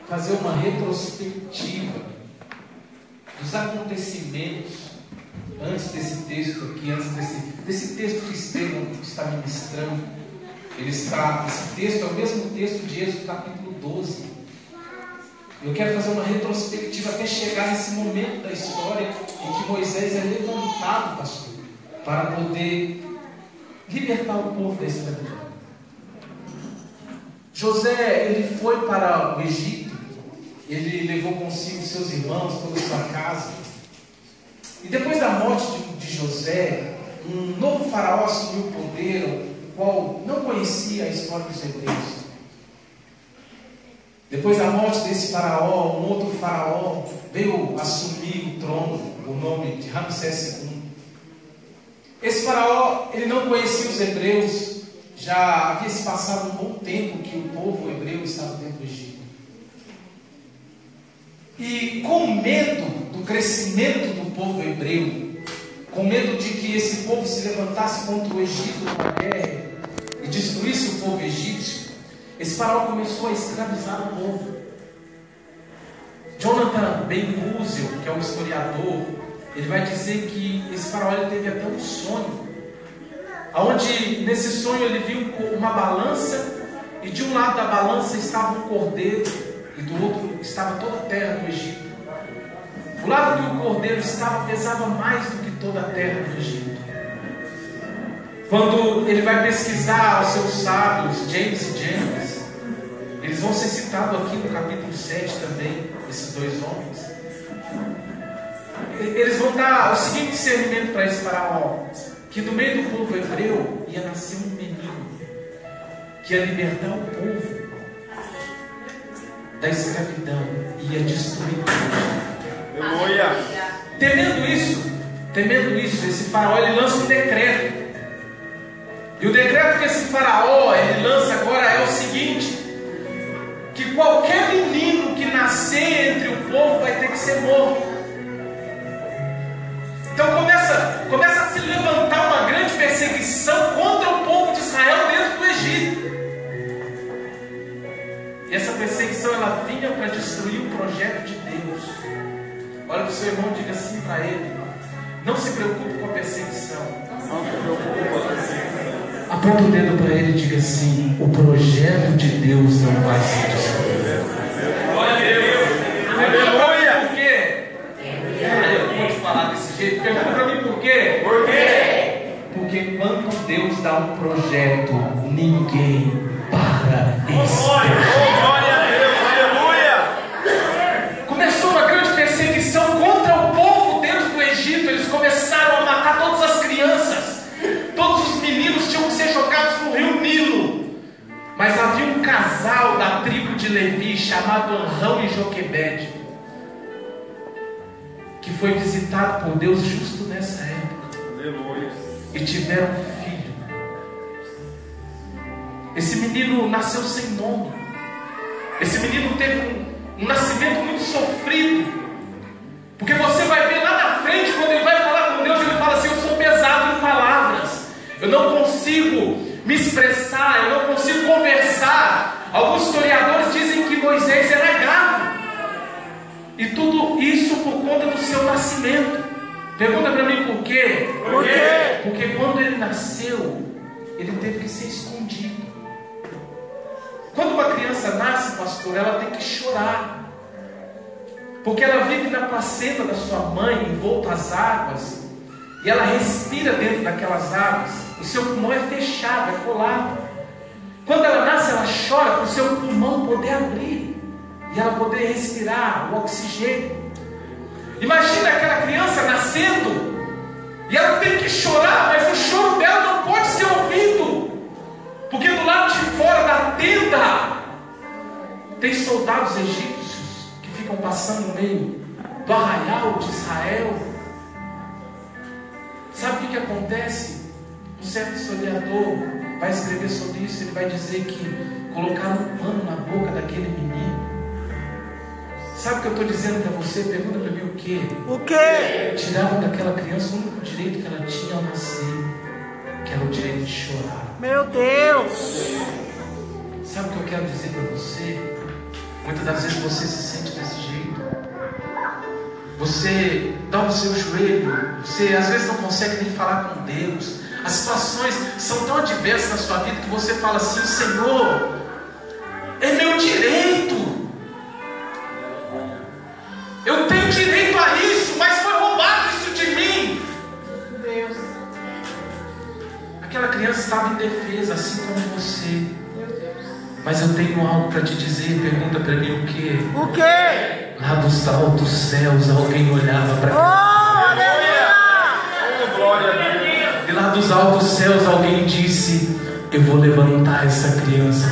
fazer uma retrospectiva dos acontecimentos antes desse texto aqui, antes desse texto que Estevão está ministrando. Esse texto é o mesmo texto de Êxodo capítulo 12. Eu quero fazer uma retrospectiva até chegar nesse momento da história em que Moisés é levantado, pastor, para poder libertar o povo da escravidão. José, ele foi para o Egito, ele levou consigo seus irmãos, toda a sua casa. E depois da morte de José, um novo faraó assumiu o poder, o qual não conhecia a história dos hebreus. Depois da morte desse faraó, um outro faraó veio assumir o trono, o nome de Ramsés II. Esse faraó, ele não conhecia os hebreus, já havia se passado um bom tempo que o povo hebreu estava dentro do Egito. E com medo do crescimento do povo hebreu, com medo de que esse povo se levantasse contra o Egito numa guerra e destruísse o povo egípcio, esse faraó começou a escravizar o povo. Jonathan Ben-Uziel, que é um historiador, ele vai dizer que esse faraó ele teve até um sonho, onde nesse sonho ele viu uma balança, e de um lado da balança estava um cordeiro, e do outro estava toda a terra do Egito. O lado que o cordeiro estava pesava mais do que toda a terra do Egito. Quando ele vai pesquisar os seus sábios, James e James, eles vão ser citados aqui no capítulo 7 também, esses dois homens. Eles vão dar o seguinte discernimento para esse faraó: que do meio do povo hebreu ia nascer um menino que ia libertar o povo da escravidão e ia destruir tudo. Aleluia. Temendo isso, esse faraó ele lança um decreto. E o decreto que esse faraó ele lança agora é o seguinte: que qualquer menino que nascer entre o povo vai ter que ser morto. Então começa a se levantar uma grande perseguição contra o povo de Israel dentro do Egito. E essa perseguição ela vinha para destruir o projeto de Deus. Olha para o seu irmão e diga assim para ele: não se preocupe com a perseguição. Não se preocupe com a perseguição. Aponta o dedo para ele e diga assim: o projeto de Deus não vai se destruir. Glória a Deus. Aleluia. Por quê? Eu vou te falar desse jeito. Pergunta para mim por quê? Por quê? Porque quando Deus dá um projeto, ninguém para esse projeto. Glória a Deus. Aleluia. Começou uma grande perseguição contra o povo dentro do Egito. Eles começaram a matar todas as crianças. Todos os meninos tinham que ser jogados no rio Nilo. Mas havia um casal da tribo de Levi chamado Anrão e Joquebede, que foi visitado por Deus justo nessa época. Aleluia. E tiveram um filho. Esse menino nasceu sem nome. Esse menino teve um nascimento muito sofrido. Porque você vai ver lá na frente, quando ele vai falar com Deus, ele fala assim: eu sou pesado em palavras, eu não consigo me expressar, eu não consigo conversar. Alguns historiadores dizem que Moisés era gago. E tudo isso por conta do seu nascimento. Pergunta para mim por quê? Por quê? Porque quando ele nasceu, ele teve que ser escondido. Quando uma criança nasce, pastor, ela tem que chorar. Porque ela vive na placenta da sua mãe, envolta às águas, e ela respira dentro daquelas águas. O seu pulmão é fechado, é colado. Quando ela nasce, ela chora para o seu pulmão poder abrir e ela poder respirar o oxigênio. Imagina aquela criança nascendo e ela tem que chorar, mas o choro dela não pode ser ouvido, porque do lado de fora da tenda tem soldados egípcios que ficam passando no meio do arraial de Israel. Sabe o que acontece? Um certo historiador vai escrever sobre isso. Ele vai dizer que colocaram um pano na boca daquele menino. Sabe o que eu estou dizendo para você? Pergunta para mim o quê? O quê? Tiraram daquela criança o único direito que ela tinha ao nascer, que era o direito de chorar. Meu Deus. Sabe o que eu quero dizer para você? Muitas das vezes você se sente desse jeito. Você dobra o seu joelho, você às vezes não consegue nem falar com Deus. As situações são tão adversas na sua vida que você fala assim: Senhor, é meu direito, eu tenho direito a isso, mas foi roubado isso de mim. Deus. Aquela criança estava indefesa, assim como você. Mas eu tenho algo para te dizer. Pergunta para mim o quê? O quê? Lá dos altos céus alguém olhava para e lá dos altos céus alguém disse: eu vou levantar essa criança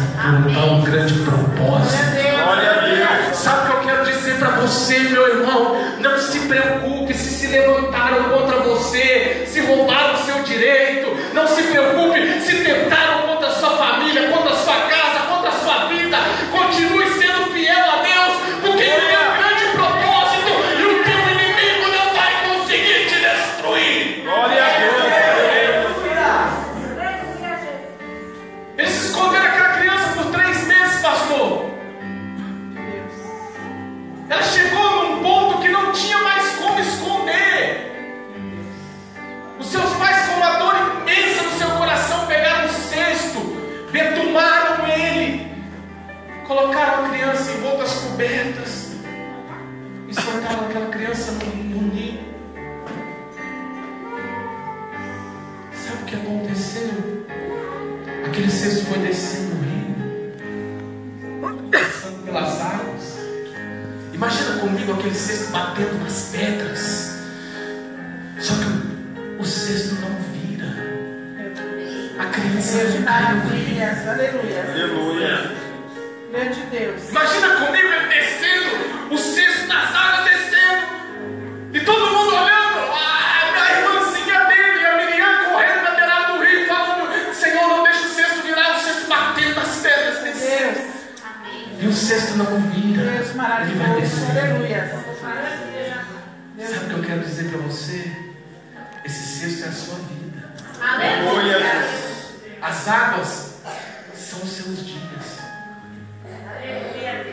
por um grande propósito. Glória a Deus. Sabe o que eu quero dizer para você, meu irmão? Não se preocupe se levantaram contra você, se roubaram o seu direito. Não se preocupe se tentaram contra a sua família, contra a sua casa, contra a sua vida. Continue sendo fiel a Deus, porque Ele tem um grande propósito e o teu inimigo não vai conseguir te destruir. Glória a Deus. Eles esconderam aquela criança por 3 meses, pastor. Ela chegou num ponto que não tinha mais como esconder. Os seus pais, com uma dor imensa no seu coração, pegaram um cesto, betumaram ele, colocaram a criança em outras cobertas e soltaram aquela criança no ninho. Sabe o que aconteceu? Aquele cesto foi descendo no rio, passando pelas águas. Imagina comigo aquele cesto batendo nas pedras. Só que o cesto não vira. A criança não cai no rio. Aleluia. Aleluia. Glória de Deus. Imagina comigo ele descendo, o cesto nas águas descendo, e todo mundo olhando. A irmãzinha dele, a Miriam, correndo na beirada do rio, falando: Senhor, não deixa o cesto virar. O cesto batendo nas pedras descendo. Deus. E o cesto não vira. Deus Ele vai maravilhoso. descendo. Aleluia. Sabe o que eu quero dizer para você? Esse cesto é a sua vida. Aleluia. As águas são os seus dias.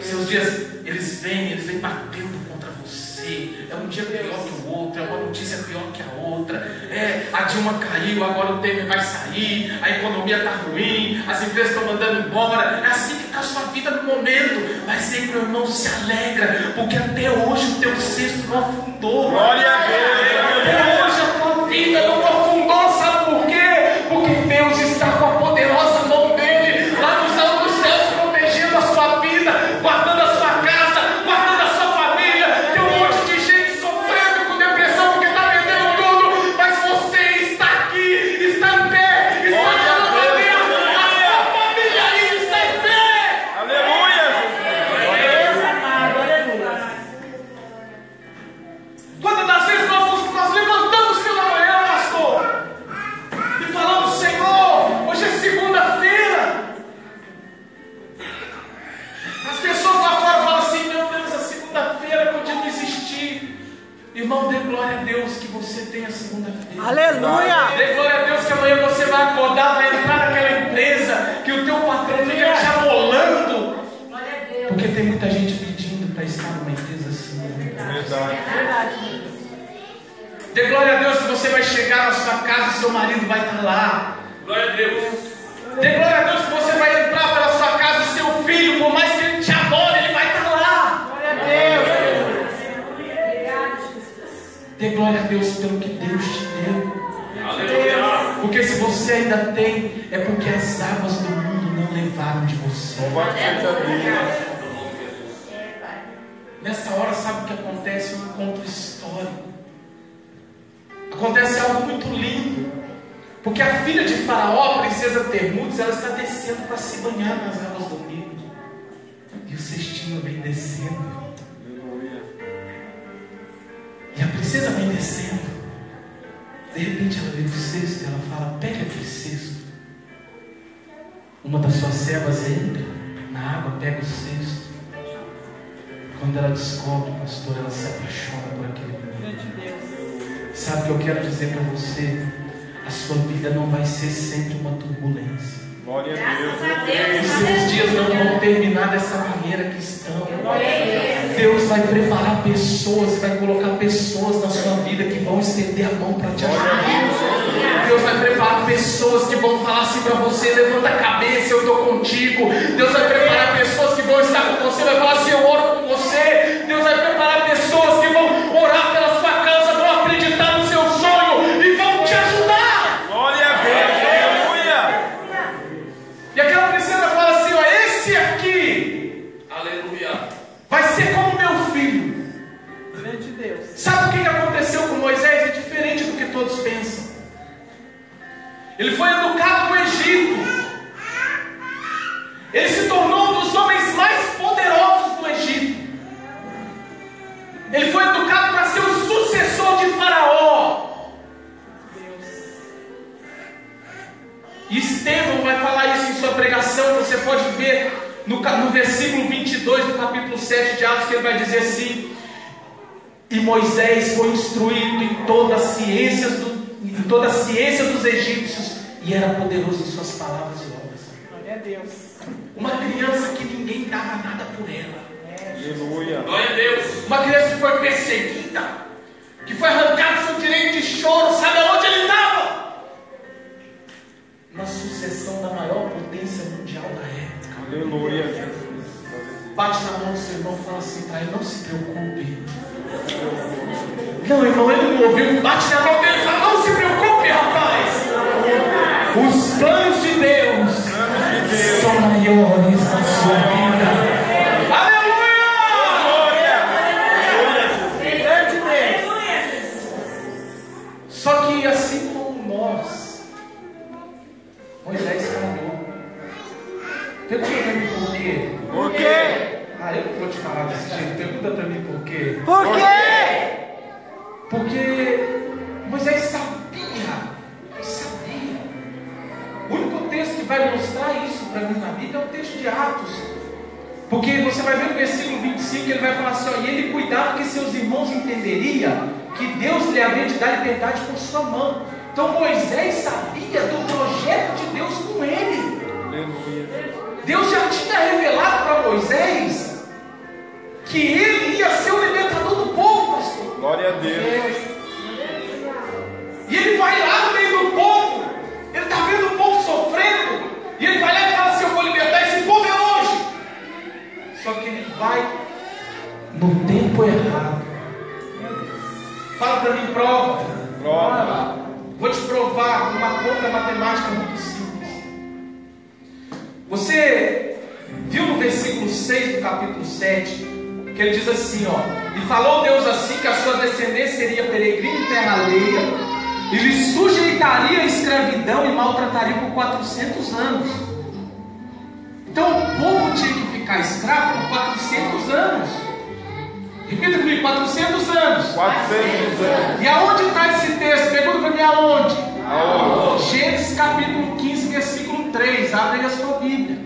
Seus dias, eles vêm batendo contra você. É um dia pior que o outro, é uma notícia pior que a outra. A Dilma caiu, agora o Temer vai sair, a economia está ruim, as empresas estão mandando embora. É assim que está a sua vida no momento. Mas aí, meu irmão, se alegra, porque até hoje o teu cesto não afundou. Glória a Deus. Até hoje a tua vida não afundou. Sabe por quê? Porque Deus está com a poderosa mão dele lá nos altos céus, protegendo a sua vida, guardando a sua casa, guardando a sua família. Tem um monte de gente sofrendo com depressão porque está perdendo tudo, mas você está aqui, está em pé, está adorando a Deus. A sua família aí está em pé. Aleluia. Deus amado. Aleluia. Quando das vezes nós levantamos pela manhã, pastor, e falamos: Senhor, hoje é segunda-feira. As pessoas lá fora falam assim: meu Deus, a segunda-feira podia existir. Irmão, dê glória a Deus que você tem a segunda-feira. Aleluia. Dê glória a Deus que amanhã você vai acordar, vai entrar naquela empresa que o teu patrão fica te amolando. Porque tem muita gente pedindo para estar numa empresa assim. Verdade. Verdade. Dê glória a Deus que você vai chegar na sua casa e seu marido vai estar lá. Glória a Deus. Dê glória a Deus que você vai entrar pela sua casa e seu filho, por mais que ele te adore, ele vai estar lá. Glória a Deus. Dê glória a Deus pelo que Deus te deu. Aleluia. Porque se você ainda tem, é porque as águas do mundo não levaram de você. Louvado seja Deus. Nessa hora, sabe o que acontece? Um encontro histórico. Acontece algo muito lindo. Porque a filha de Faraó, a princesa Termudes, ela está descendo para se banhar nas águas do Nilo. E o cestinho vem descendo. E a princesa vem descendo. De repente ela vê o cesto e ela fala: pegue aquele cesto. Uma das suas servas entra na água, pega o cesto. Quando ela descobre, pastor, ela se apaixona por aquele menino. Sabe o que eu quero dizer para você? A sua vida não vai ser sempre uma turbulência. Glória a Deus. Os seus dias não vão ter terminar dessa maneira que estão. Deus vai preparar pessoas, vai colocar pessoas na sua vida que vão estender a mão para te ajudar. Deus vai preparar pessoas que vão falar assim para você: levanta a cabeça, eu estou contigo. Deus vai preparar pessoas que vão estar com você, vai falar assim: eu oro com você. Deus vai preparar pessoas que vão orar pela sua causa, vão acreditar no seu sonho e vão te ajudar. Glória a Deus, aleluia. E aquela princesa fala assim: ó, esse aqui, aleluia, vai ser como meu filho. Diante de Deus. Sabe o que aconteceu com Moisés? É diferente do que todos pensam. Ele foi educado no Egito. Ele se tornou um dos homens mais poderosos do Egito. Ele foi educado para ser o sucessor de Faraó. E Estevão vai falar isso em sua pregação. Você pode ver no versículo 22 do capítulo 7 de Atos, que ele vai dizer assim: e Moisés foi instruído em toda a ciência dos egípcios, e era poderoso em suas palavras e obras. Glória a Deus. Uma criança que ninguém dava nada por ela. Aleluia. Glória a Deus. Uma criança que foi perseguida, que foi arrancado seu direito de choro. Sabe aonde ele estava? Na sucessão da maior potência mundial da época. Aleluia. Bate na mão do seu irmão e fala assim para ele: não se preocupe. Não, irmão, ele não ouviu. Bate na mão dele e fala: não se preocupe, rapaz. Os planos de Deus são maiores na sua vida. Aleluia! Só que assim como nós, Moisés falou. Pergunta para mim por quê? Por quê? Eu não vou te falar desse jeito. Pergunta para mim por quê? Por quê? Porque Moisés sabia. O único texto que vai mostrar isso para mim na Bíblia é o texto de Atos. Porque você vai ver no versículo 25, ele vai falar assim: ó, e ele cuidava que seus irmãos entenderiam que Deus lhe havia de dar liberdade por sua mão. Então Moisés sabia do projeto de Deus com ele. Deus já tinha revelado para Moisés que ele ia ser o libertador do povo, pastor. Glória a Deus. E ele vai lá no meio do povo. Ele está vendo o povo sofrendo. E ele vai lá e fala assim: eu vou libertar esse povo hoje. Só que ele vai no tempo errado. Fala para mim, prova. Prova. Vou te provar uma conta matemática muito simples. Você viu no versículo 6 do capítulo 7, que ele diz assim, ó: e falou Deus assim, que a sua descendência seria peregrina em terra alheia, e lhe sujeitaria a escravidão e maltrataria por 400 anos. Então o povo tinha que ficar escravo por 400 anos. Repita comigo: 400 anos. 400 anos. E aonde está esse texto? Pergunta para mim aonde? Aonde? Gênesis capítulo 15, versículo 3. Abre aí a sua Bíblia.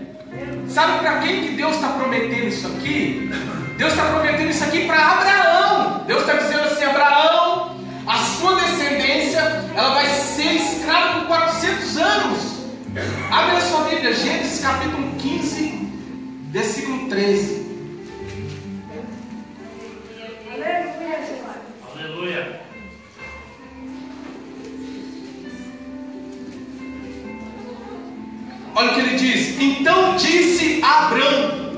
Sabe para quem que Deus está prometendo isso aqui? Deus está prometendo isso aqui para Abraão. Deus está dizendo assim: Abraão, a sua descendência, ela vai ser escrava por 400 anos. Abre a sua Bíblia, Gênesis capítulo 15, versículo 13. Aleluia. Olha o que ele diz: então disse a Abrão: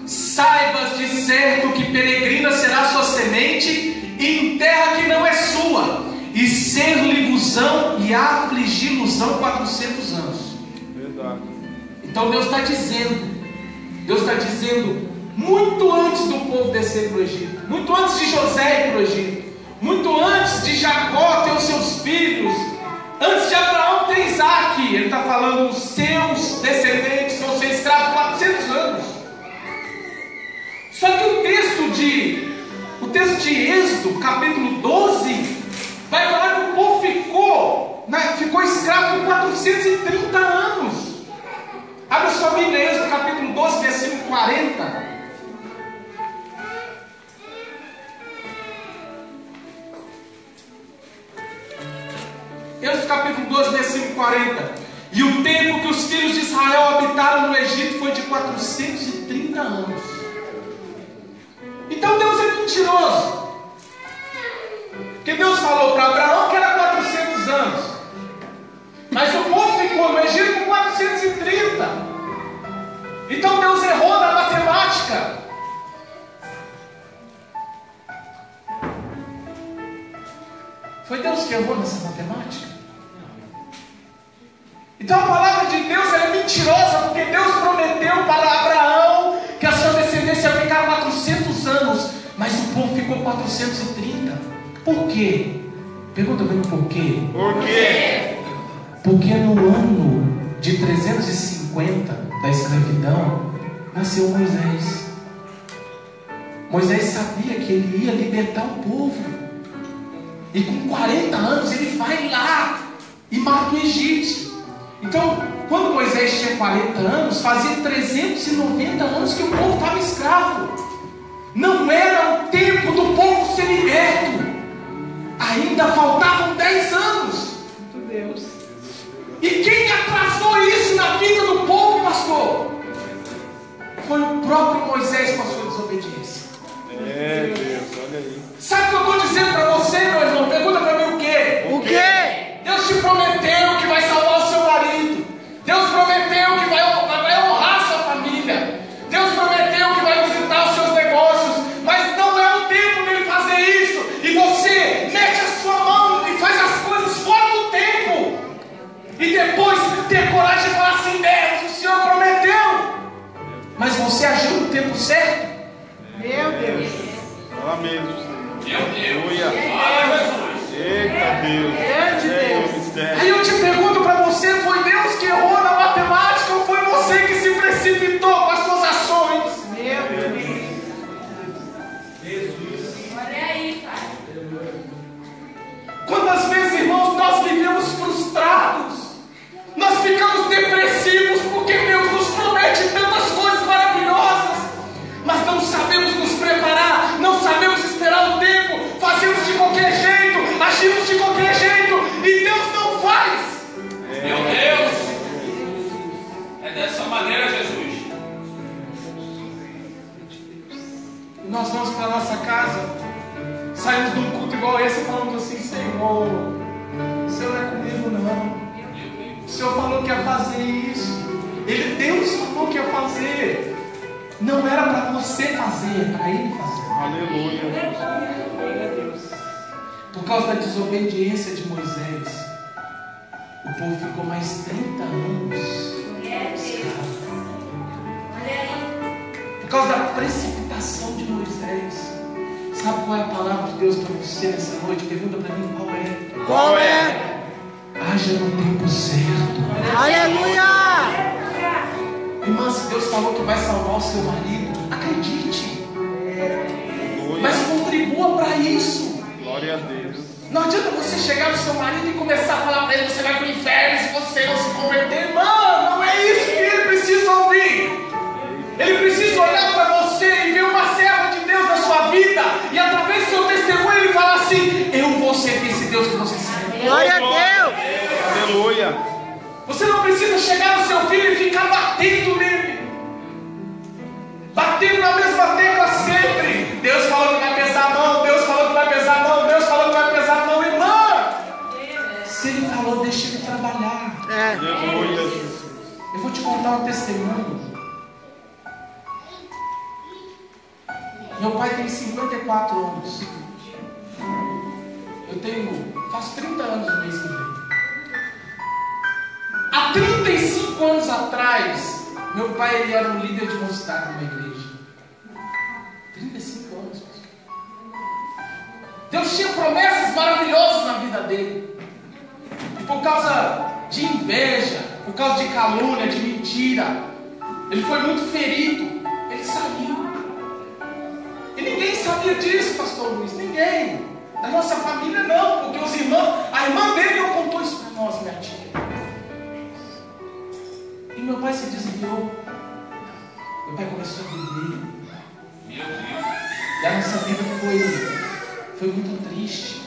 saibas de certo que peregrina será a sua semente em terra que não é sua, e ser-lhe-vosão e afligi-vosão 400 anos. Verdade. Então Deus está dizendo, muito antes do povo descer para o Egito, muito antes de José ir para o Egito, muito antes de Jacó ter os seus filhos, antes de Abraão ter Isaac, ele está falando: os seus descendentes vão ser escravos 400 anos. Só que o texto de Êxodo, capítulo 12, vai falar que o povo ficou escravo por 430 anos. Abre sua Bíblia, Êxodo capítulo 12, versículo 40. Êxodo capítulo 12, versículo 40. E o tempo que os filhos de Israel habitaram no Egito foi de 430 anos. Então Deus é mentiroso. Porque Deus falou para Abraão que era 400 anos. Mas o povo ficou no Egito com 430. Então Deus errou na matemática. Foi Deus que errou nessa matemática? Então a palavra de Deus é mentirosa, porque Deus prometeu para Abraão que a sua descendência ia ficar 400 anos, mas o povo ficou 430. Por quê? Pergunta mesmo por quê? Por quê? Porque no ano de 350 da escravidão nasceu Moisés. Moisés sabia que ele ia libertar o povo. E com 40 anos ele vai lá e mata o egípcio. Então, quando Moisés tinha 40 anos, fazia 390 anos que o povo estava escravo. Não era o tempo do povo ser liberto. Ainda faltavam 10 anos. Muito Deus. E quem atrasou isso na vida do povo, pastor? Foi o próprio Moisés com a sua desobediência. É, Deus, olha aí. Sabe o que eu estou dizendo para você, meu irmão? Pergunta para mim o quê? O quê? Deus te prometeu que vai salvar o seu marido. Deus prometeu que vai honrar sua família. Deus prometeu que vai visitar os seus negócios. Mas não é o tempo dele fazer isso. E você mete a sua mão e faz as coisas fora do tempo. E depois ter coragem de falar assim: Deus, o Senhor prometeu. Mas você agiu no tempo certo? Meu Deus. Fala mesmo, Senhor. Meu Deus. Aleluia. Eita Deus. Grande Deus. Mistério. Aí eu te pergunto para você: foi Deus que errou na matemática ou foi você que se precipitou com as suas ações? Meu Deus. Olha aí, pai. Quantas vezes, irmãos, nós vivemos frustrados, nós ficamos depressivos porque Deus nos promete tantas coisas maravilhosas, mas não sabemos nos preparar, não sabemos esperar o tempo, fazemos de qualquer jeito, agimos de qualquer jeito e Deus não faz. Meu Deus! É dessa maneira, Jesus. E nós vamos para a nossa casa, saímos de um culto igual esse e falamos assim: Senhor, o Senhor não é comigo não. O Senhor falou que ia fazer isso. Deus falou que ia fazer. Não era para você fazer, é para Ele fazer. Aleluia. Por causa da desobediência de Moisés, o povo ficou mais 30 anos escravo. Por causa da precipitação de Moisés. Sabe qual é a palavra de Deus para você nessa noite? Pergunta para mim qual é. Qual é? Haja no tempo certo. Aleluia. Irmã, se Deus falou que vai salvar o seu marido, acredite. Mas contribua para isso. Glória a Deus. Não adianta você chegar no seu marido e começar a falar para ele: você vai para o inferno se você não se converter. Irmã, não é isso que ele precisa ouvir. Ele precisa olhar para você e ver uma serva de Deus na sua vida, e através do seu testemunho ele fala assim: eu vou servir esse Deus que você serve. Glória a Deus. Aleluia. Você não precisa chegar no seu filho e ficar batendo nele, batendo na mesma tecla sempre. Deus falou que vai pesar a mão, Deus falou que vai pesar a mão, Deus falou que vai pesar a mão. Irmã, se ele falou, deixa ele trabalhar. Aleluia, Jesus. Eu vou te contar um testemunho. Meu pai tem 54 anos. Faço 30 anos no mês que vem. Há 35 anos atrás, meu pai ele era um líder de mocidade numa igreja. 35 anos. Deus tinha promessas maravilhosas na vida dele. E por causa de inveja, por causa de calúnia, de mentira, ele foi muito ferido. Ele saiu. E ninguém sabia disso, pastor Luiz. Ninguém. Da nossa família não, porque os irmãos, a irmã dele não contou isso para nós, minha tia. E meu pai se desviou. Meu pai começou a beber. Meu Deus. E a nossa vida foi muito triste.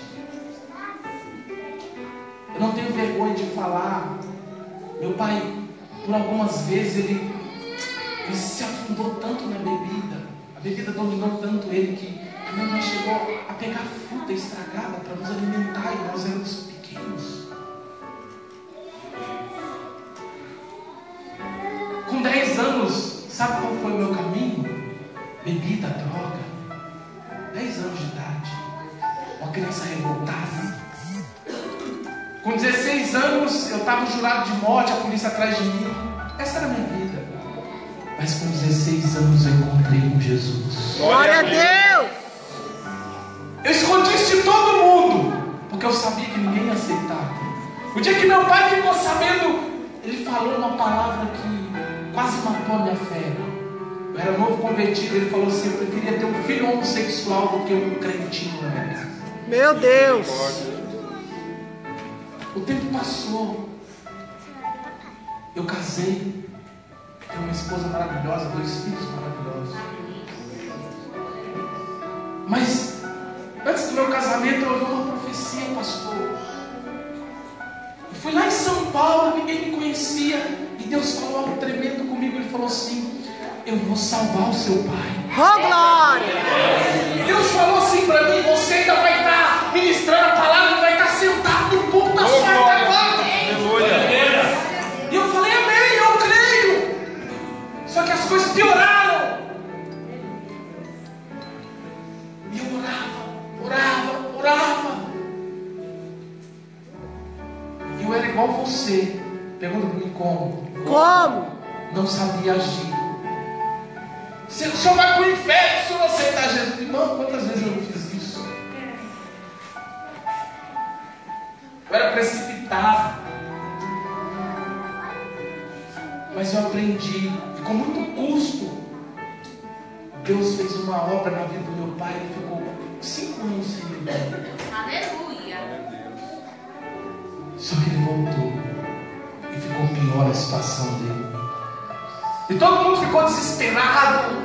Eu não tenho vergonha de falar. Meu pai por algumas vezes ele se afundou tanto na bebida, a bebida dominou tanto ele que minha mãe chegou a pegar fruta estragada para nos alimentar e nós éramos pequenos. Com 10 anos, sabe qual foi o meu caminho? Bebida, droga. 10 anos de idade, uma criança revoltada. Com 16 anos, eu estava jurado de morte, a polícia atrás de mim. Essa era a minha vida. Mas com 16 anos eu encontrei com Jesus. Glória a Deus! Eu escondi isso de todo mundo, porque eu sabia que ninguém ia aceitar. O dia que meu pai ficou sabendo, ele falou uma palavra que quase matou a minha fé. Eu era novo convertido, ele falou assim: eu preferia ter um filho homossexual do que um crentinho na minha casa. Meu Deus! O tempo passou. Eu casei, tenho uma esposa maravilhosa, 2 filhos maravilhosos. Mas antes do meu casamento eu ouvi uma profecia, pastor. Eu fui lá em São Paulo, ninguém me conhecia, e Deus falou algo tremendo comigo. Ele falou assim: eu vou salvar o seu pai. Oh, glória! Deus falou assim para mim: você ainda vai estar ministrando a palavra, vai estar sentado no púlpito da sua casa. E eu falei: amém, eu creio. Só que as coisas pioraram. E eu orava. E eu era igual você. Pergunta para mim como? Como? Não sabia agir. O senhor vai para o inferno se eu não aceitar Jesus. Irmão, quantas vezes eu não fiz isso? Eu era precipitado. Mas eu aprendi. E com muito custo, Deus fez uma obra na vida do meu pai. Ele ficou 5 anos sem beber. Aleluia. Só que ele voltou. E ficou pior a situação dele. E todo mundo ficou desesperado.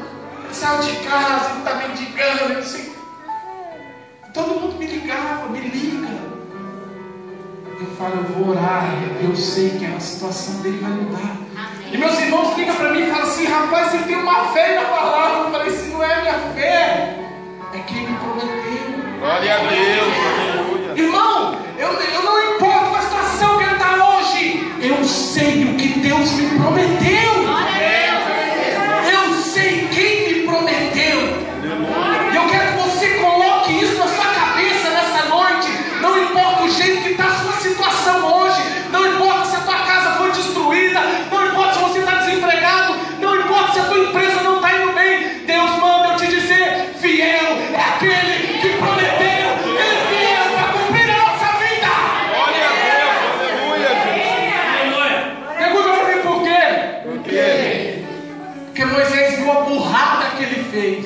Ele saiu de casa, ele está mendigando, assim. Todo mundo me ligava, me liga. Eu falo: eu vou orar, eu sei que a situação dele vai mudar. E meus irmãos ligam para mim e falam assim: rapaz, você tem uma fé na palavra. Eu falei: se não é minha fé, é quem me prometeu. Glória a Deus, aleluia. Irmão, eu não importo a situação que ele está hoje. Eu sei o que Deus me prometeu. Eu sei quem me prometeu. E eu quero que você coloque isso na sua cabeça nessa noite. Não importa o jeito que está a sua situação hoje. Não importa se a tua casa foi destruída. Não importa se você está desempregado. Não importa se a tua empresa não está indo bem. Deus manda eu te dizer: fiel é aquele que prometeu. Ele é fiel para cumprir a nossa vida. Glória a Deus, aleluia. Pergunta para mim por quê? Por quê? Porque Moisés viu a burrada que ele fez.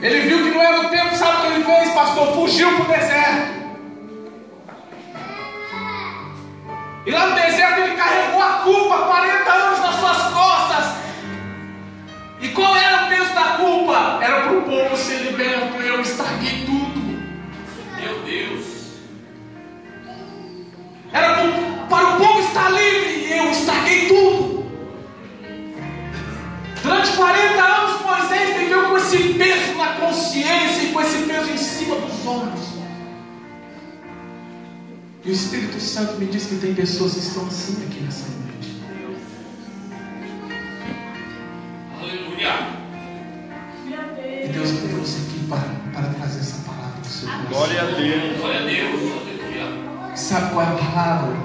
Ele viu que não era o tempo. Sabe o que ele fez, pastor? Fugiu para o deserto. E lá no deserto ele carregou a culpa 40 anos nas suas costas. E qual era o peso da culpa? Era para o povo ser liberto. Eu estraguei tudo. Meu Deus. Era para o povo estar livre. E eu estraguei tudo. Durante 40 anos Moisés viveu com esse peso na consciência e com esse peso em cima dos ombros. E o Espírito Santo me diz que tem pessoas que estão assim aqui nessa noite. Aleluia. E Deus me trouxe aqui para trazer essa palavra para o seu coração. Glória a Deus. Glória a Deus. Aleluia. Sabe qual é a palavra?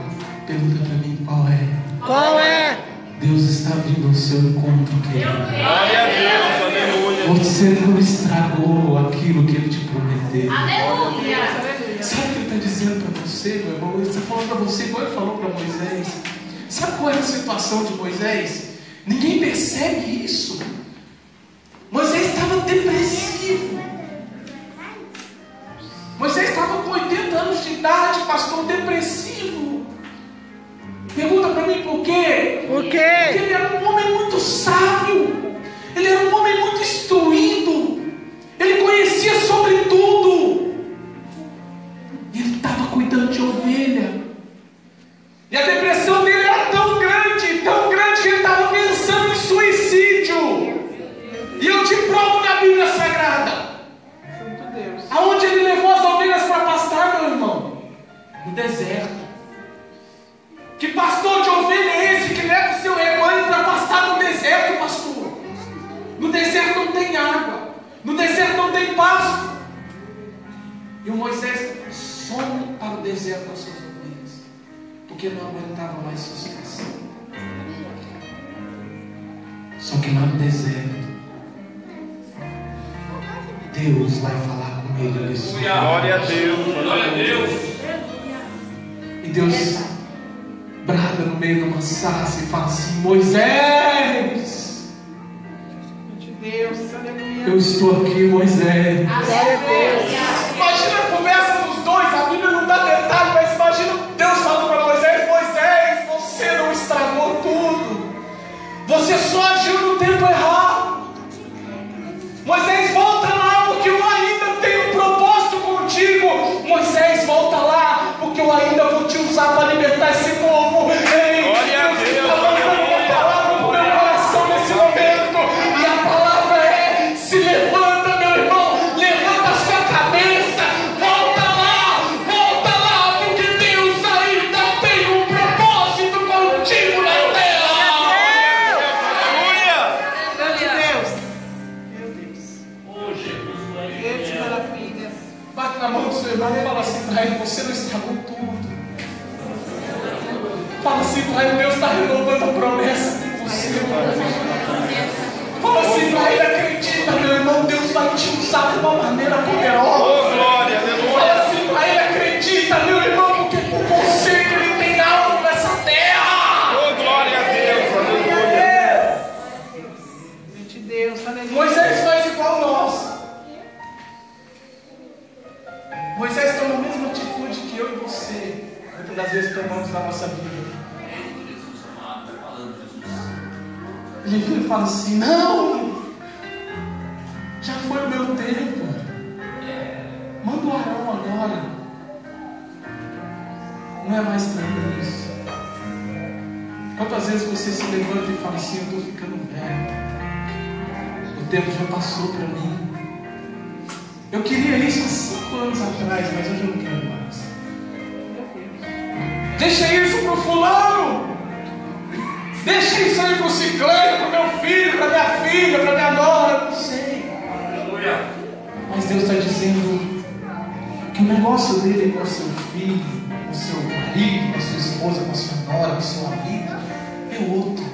Pergunta para mim qual é. Qual é? Deus está vindo ao seu encontro, querido. Glória a Deus, aleluia. Você não estragou aquilo que Ele te prometeu. Aleluia. Sabe o que Ele está dizendo para você, meu irmão? Ele está falando para você igual Ele falou para Moisés. Sabe qual era a situação de Moisés? Ninguém percebe isso. Moisés estava depressivo. Moisés estava com 80 anos de idade, pastor, depressivo. Pergunta para mim por quê? Por Porque quê? ele era um homem muito sábio. Ele era um homem muito instruído. Ele conhecia sobre tudo. E ele estava cuidando de ovelha. E a depressão dele era tão grande Moisés, some para o deserto com as suas ovelhas, porque não aguentava mais situação. Só que lá no deserto, Deus vai falar com ele. Glória a Deus. Glória a Deus. E Deus brada no meio de uma sarça e fala assim: Moisés, eu estou aqui, Moisés. Glória a Deus. Imagina a conversa dos dois, a Bíblia não dá detalhe, mas imagina Deus falando para Moisés: Moisés, você não estragou tudo, você só agiu no tempo errado. Moisés, volta lá, porque eu ainda tenho um propósito contigo. Moisés, volta lá, porque eu ainda vou te usar para libertar esse povo. Ei, Glória a Deus, está mandando uma palavra para o meu coração nesse momento, e a palavra é: se levanta, meu irmão, levanta a sua cabeça, volta lá, porque Deus ainda tem um propósito contigo na terra. Oh, Jesus, Bate na mão do seu irmão e fala assim para ele: você não estragou tudo. Fala assim para ele: Deus está renovando a promessa com você. Fala assim para ele: acredita, meu irmão, Deus vai te usar de uma maneira poderosa. Oh, glória, Fala aleluia. assim para ele: acredita, meu irmão, porque com você ele tem algo nessa terra. Oh, glória a Deus, aleluia. Moisés faz igual nós. Moisés toma a mesma atitude que eu e você muitas das vezes tomamos na nossa vida. Jesus amado, está falando, Jesus. Ele vira e fala assim: não, já foi o meu tempo, manda o Arão agora, não é mais para mim isso. Quantas vezes você se levanta e fala assim: eu estou ficando velho, o tempo já passou para mim, eu queria isso há 5 anos atrás, mas hoje eu não quero mais. Deixa isso para o fulano, deixa isso aí para o ciclano, para o meu filho, para minha filha, para minha nora, não sei. Aleluia. Mas Deus está dizendo que o negócio dele com o seu filho, com o seu marido, com a sua esposa, com a sua nora, com a sua amiga, é outro.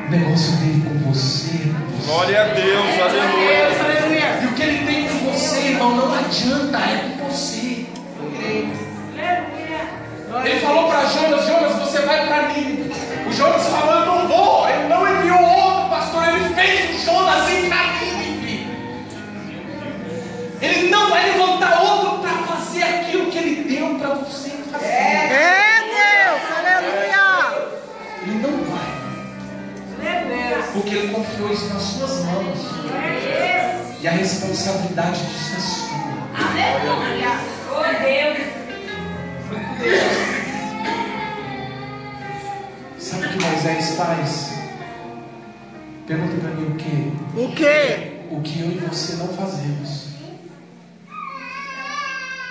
O negócio dele com você, Glória a Deus, aleluia. E o que ele tem com você, irmão, não adianta, é com você. Ele falou para Jonas: Jonas, você vai para Nínive. O Jonas falou: eu não vou. Ele não enviou outro pastor, ele fez o Jonas ir para Nínive. Ele não vai levantar outro para fazer aquilo que ele deu para você fazer. É Deus. Aleluia. Ele não vai, porque ele confiou isso nas suas mãos, e a responsabilidade disso é sua. Aleluia. Oh, Deus. Sabe o que Moisés faz? Pergunta para mim: o que? O quê? O que eu e você não fazemos.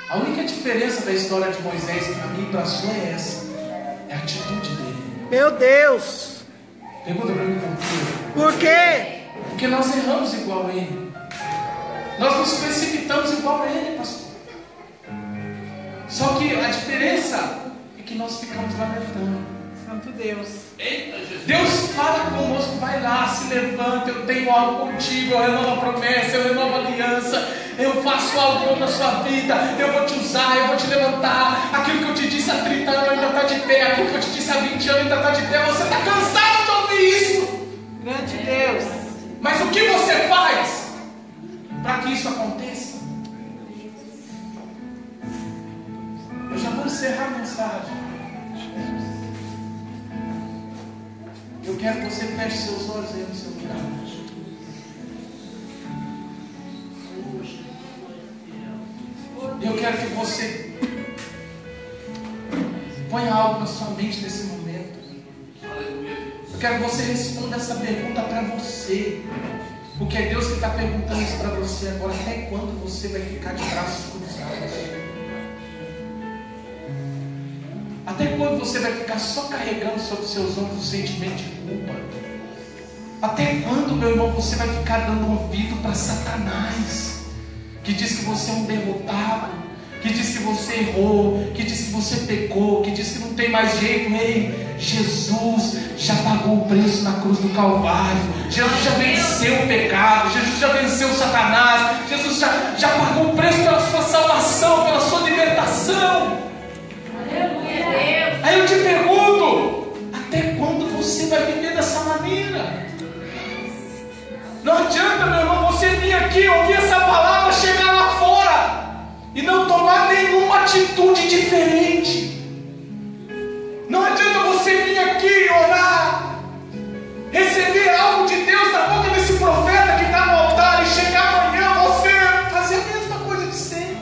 A única diferença da história de Moisés para mim e para a sua é essa: é a atitude dele. Meu Deus. Pergunta para mim por quê? Por quê? Porque nós erramos igual a ele. Nós nos precipitamos igual a ele, pastor. Só que a diferença é que nós ficamos lamentando. Santo Deus. Eita, Jesus. Deus fala conosco: vai lá, se levanta, eu tenho algo contigo, eu renovo a promessa, eu renovo a aliança, eu faço algo na sua vida, eu vou te usar, eu vou te levantar. Aquilo que eu te disse há 30 anos ainda está de pé, aquilo que eu te disse há 20 anos ainda está de pé. Você está cansado de ouvir isso, Grande Deus. mas o que você faz para que isso aconteça? Eu já vou encerrar a mensagem. Eu quero que você feche seus olhos aí no seu lugar. Eu quero que você ponha algo na sua mente nesse momento. Eu quero que você responda essa pergunta para você, porque é Deus que está perguntando isso para você agora. Até quando você vai ficar de braços cruzados? Até quando você vai ficar só carregando sobre seus ombros o sentimento de culpa? Até quando, meu irmão, você vai ficar dando ouvido para Satanás? que diz que você é um derrotado, que diz que você errou, que diz que você pecou, que diz que não tem mais jeito. Ei, Jesus já pagou o preço na cruz do Calvário. Jesus já venceu o pecado, Jesus já venceu o Satanás, Jesus já pagou o preço pela sua salvação, pela sua libertação. Aleluia, Deus. Aí eu te pergunto, até quando você vai viver dessa maneira? Não adianta, meu irmão, você vir aqui, ouvir essa palavra, chegar lá fora e não tomar nenhuma atitude diferente. Não adianta você vir aqui orar, receber algo de Deus da boca desse profeta que está no altar e chegar amanhã você fazer a mesma coisa de sempre.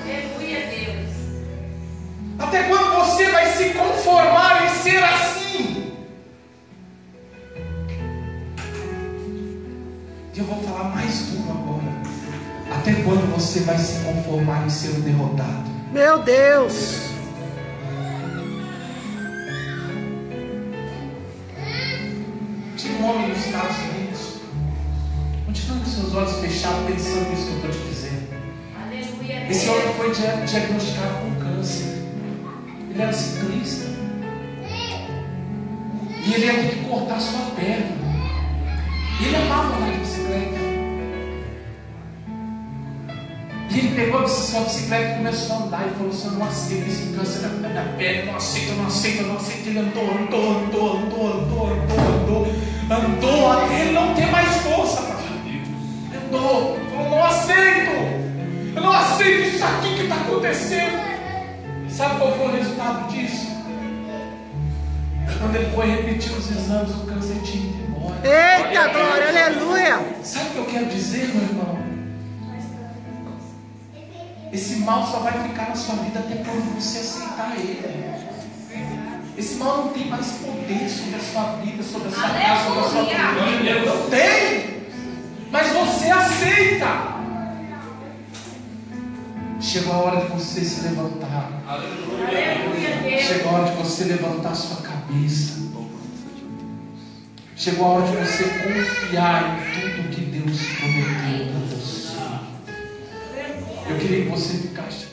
Aleluia, Deus. Até quando você vai se conformar em ser assim? E eu vou falar mais uma agora. Até quando você vai se conformar em ser um derrotado? Meu Deus. Tinha um homem nos Estados Unidos. Continue com seus olhos fechados, pensando nisso que eu estou te dizendo. Aleluia, Deus. Esse homem foi diagnosticado com câncer. Ele era ciclista. E ele ia ter que cortar sua perna. Ele amava andar de bicicleta. E ele pegou a sua bicicleta e começou a andar. E falou assim: eu não aceito esse câncer na minha perna. Eu não aceito, eu não aceito, eu não aceito. Ele andou até ele não ter mais força. Ele andou. Eu não aceito. Eu não aceito isso aqui que está acontecendo. Sabe qual foi o resultado disso? Quando ele foi repetir os exames, o câncer tinha ido embora. Eita glória, aleluia. Sabe o que eu quero dizer, meu irmão? Esse mal só vai ficar na sua vida até quando você aceitar ele. Esse mal não tem mais poder sobre a sua vida, sobre a sua casa, sobre a sua família. Não tem. Mas você aceita. Chegou a hora de você se levantar. Aleluia, Deus. Chegou a hora de você levantar a sua cabeça. Chegou a hora de você confiar em tudo que Deus prometeu para você. Eu queria que você ficasse